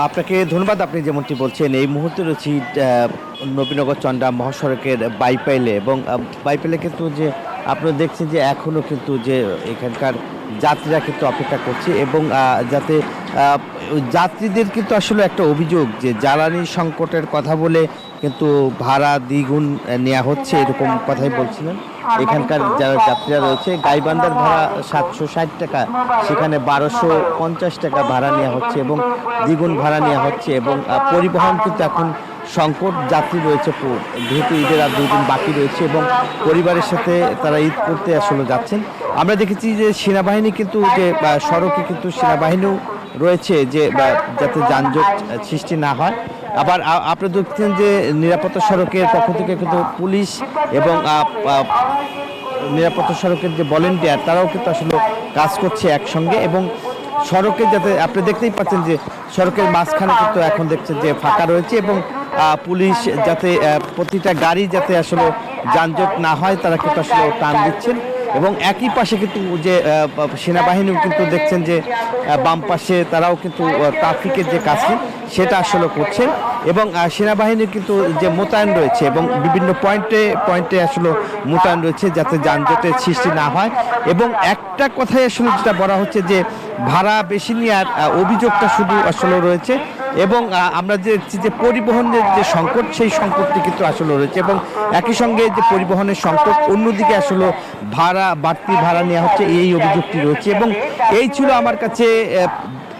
আপনাকে ধন্যবাদ। আপনি যেমনটি বলছেন এই মুহূর্তে রয়েছি নবীনগর চন্দ্রা মহাসড়কের বাইপাইলে এবং বাইপাইলে কিন্তু যে আপনারা দেখছেন যে এখনও কিন্তু যে এখানকার যাত্রীরা কিন্তু অপেক্ষা করছে এবং যাতে ওই যাত্রীদের কিন্তু আসলে একটা অভিযোগ যে জ্বালানি সংকটের কথা বলে কিন্তু ভাড়া দ্বিগুণ নেওয়া হচ্ছে, এরকম কথাই বলছিলেন। এখানকার যারা যাত্রীরা রয়েছে গাইবান্ধার ভাড়া 760 টাকা, সেখানে 1250 টাকা ভাড়া নেওয়া হচ্ছে এবং দ্বিগুণ ভাড়া নেওয়া হচ্ছে এবং পরিবহন কিন্তু এখন সংকট। যাত্রী রয়েছে যেহেতু ঈদের আর 2 দিন বাকি রয়েছে এবং পরিবারের সাথে তারা ঈদ করতে আসলে যাচ্ছেন। আমরা দেখেছি যে সেনাবাহিনী কিন্তু যে সড়কে কিন্তু সেনাবাহিনীও রয়েছে যে যাতে যানজট সৃষ্টি না হয়। আবার আপনি দেখছেন যে নিরাপত্তা সড়কের পক্ষ থেকে কিন্তু পুলিশ এবং নিরাপত্তা সড়কের যে ভলেন্টিয়ার তারাও কিন্তু আসলে কাজ করছে একসঙ্গে এবং সড়কে যাতে আপনি দেখতেই পাচ্ছেন যে সড়কের মাঝখানে কিন্তু এখন দেখছেন যে ফাঁকা রয়েছে এবং পুলিশ যাতে প্রতিটা গাড়ি যাতে আসলে যানজট না হয় তারা কিন্তু আসলে টান দিচ্ছেন এবং একই পাশে কিন্তু যে সেনাবাহিনীও কিন্তু দেখছেন যে বাম পাশে তারাও কিন্তু ট্রাফিকের যে কাজটি সেটা আসলে করছে এবং সেনাবাহিনীর কিন্তু যে মোতায়েন রয়েছে এবং বিভিন্ন পয়েন্টে আসলে মোতায়েন রয়েছে যাতে যানজটের সৃষ্টি না হয়। এবং একটা কথাই আসলে যেটা বলা হচ্ছে যে ভাড়া বেশি নেওয়ার অভিযোগটা শুধু আসলে রয়েছে এবং আমরা যে পরিবহনের যে সংকট সেই সংকটটি কিন্তু আসলে রয়েছে এবং একই সঙ্গে যে পরিবহনের সংকট অন্যদিকে আসলে বাড়তি ভাড়া নেওয়া হচ্ছে এই অভিযোগটি রয়েছে। এবং এই ছিল আমার কাছে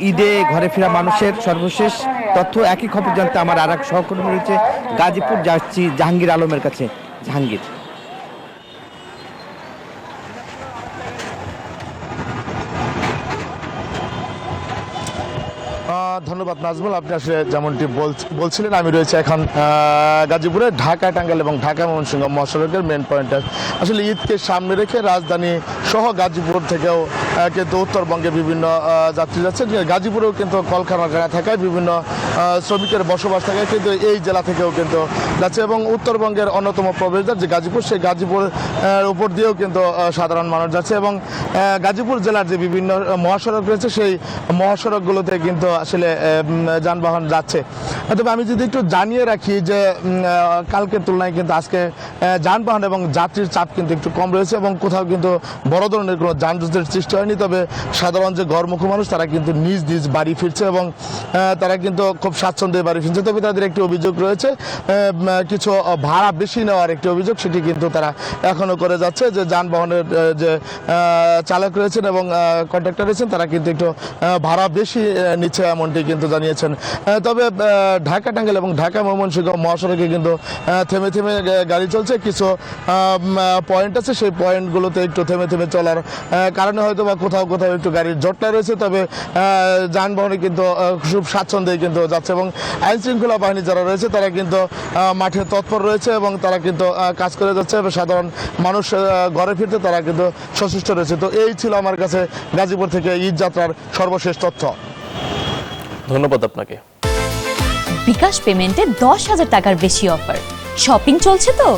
ঈদে ঘরে ফেরা মানুষের সর্বশেষ তথ্য। একই খবর জানতে আমার আর এক সহকর্মী রয়েছে গাজীপুর, যাচ্ছি জাহাঙ্গীর আলমের কাছে। জাহাঙ্গীর। ধন্যবাদ নাজমুল। আপনি আসলে যেমনটি বলছিলেন, আমি রয়েছে এখন গাজীপুরে ঢাকা টাঙ্গাইল এবং ঢাকা ময়মনসিংহ মহাসড়কের মেন পয়েন্টে। আসলে ঈদকে সামনে রেখে রাজধানী সহ গাজীপুর থেকেও কিন্তু উত্তরবঙ্গে বিভিন্ন যাত্রী যাচ্ছে। গাজীপুরেও কিন্তু কলকারখানা থাকায় বিভিন্ন শ্রমিকের বসবাস থাকায় কিন্তু এই জেলা থেকেও কিন্তু যাচ্ছে এবং উত্তরবঙ্গের অন্যতম প্রবেশদ্বার যে গাজীপুর, সেই গাজীপুর উপর দিয়েও কিন্তু সাধারণ মানুষ যাচ্ছে এবং গাজীপুর জেলার যে বিভিন্ন মহাসড়ক রয়েছে সেই মহাসড়কগুলোতে কিন্তু আসলে যানবাহন যাচ্ছে। তবে আমি যদি একটু জানিয়ে রাখি যে কালকের তুলনায় কিন্তু আজকে যানবাহন এবং যাত্রীর চাপ কিন্তু একটু কম রয়েছে এবং কোথাও কিন্তু বড় ধরনের কোনো যানজটের সৃষ্টি হয়নি। তবে সাধারণ যে ঘরমুখী মানুষ তারা কিন্তু নিজ নিজ বাড়ি ফিরছে এবং তারা কিন্তু খুব স্বাচ্ছন্দ্যে বাড়ি ফিরছে। তবে তাদের একটি অভিযোগ রয়েছে, কিছু ভাড়া বেশি নেওয়ার একটি অভিযোগ, সেটি কিন্তু তারা এখনও করে যাচ্ছে। যে যানবাহনের যে চালক রয়েছেন এবং কন্ট্রাক্টর রয়েছেন তারা কিন্তু একটু ভাড়া বেশি নিচ্ছে এমনটি কিন্তু জানিয়েছেন। তবে ঢাকা টাঙ্গাইল এবং ঢাকা ময়মনসিংহ মহাসড়কে কিন্তু থেমে থেমে গাড়ি চলছে। কিছু পয়েন্ট আছে, সেই পয়েন্টগুলোতে একটু থেমে থেমে চলার কারণে হয়তো বা কোথাও কোথাও একটু গাড়ির জটলা রয়েছে। তবে যানবাহনে কিন্তু খুব স্বাচ্ছন্দ্যে কিন্তু যাচ্ছে এবং আইন শৃঙ্খলা বাহিনী যারা রয়েছে তারা কিন্তু মাঠে তৎপর রয়েছে এবং তারা কিন্তু কাজ করে যাচ্ছে এবং সাধারণ মানুষ ঘরে ফিরতে তারা কিন্তু সচেষ্ট রয়েছে। তো এই ছিল আমার কাছে গাজীপুর থেকে ঈদ যাত্রার সর্বশেষ তথ্য। ধন্যবাদ আপনাকে। বিকাশ পেমেন্টে 10,000 টাকার বেশি অফার। শপিং চলছে তো।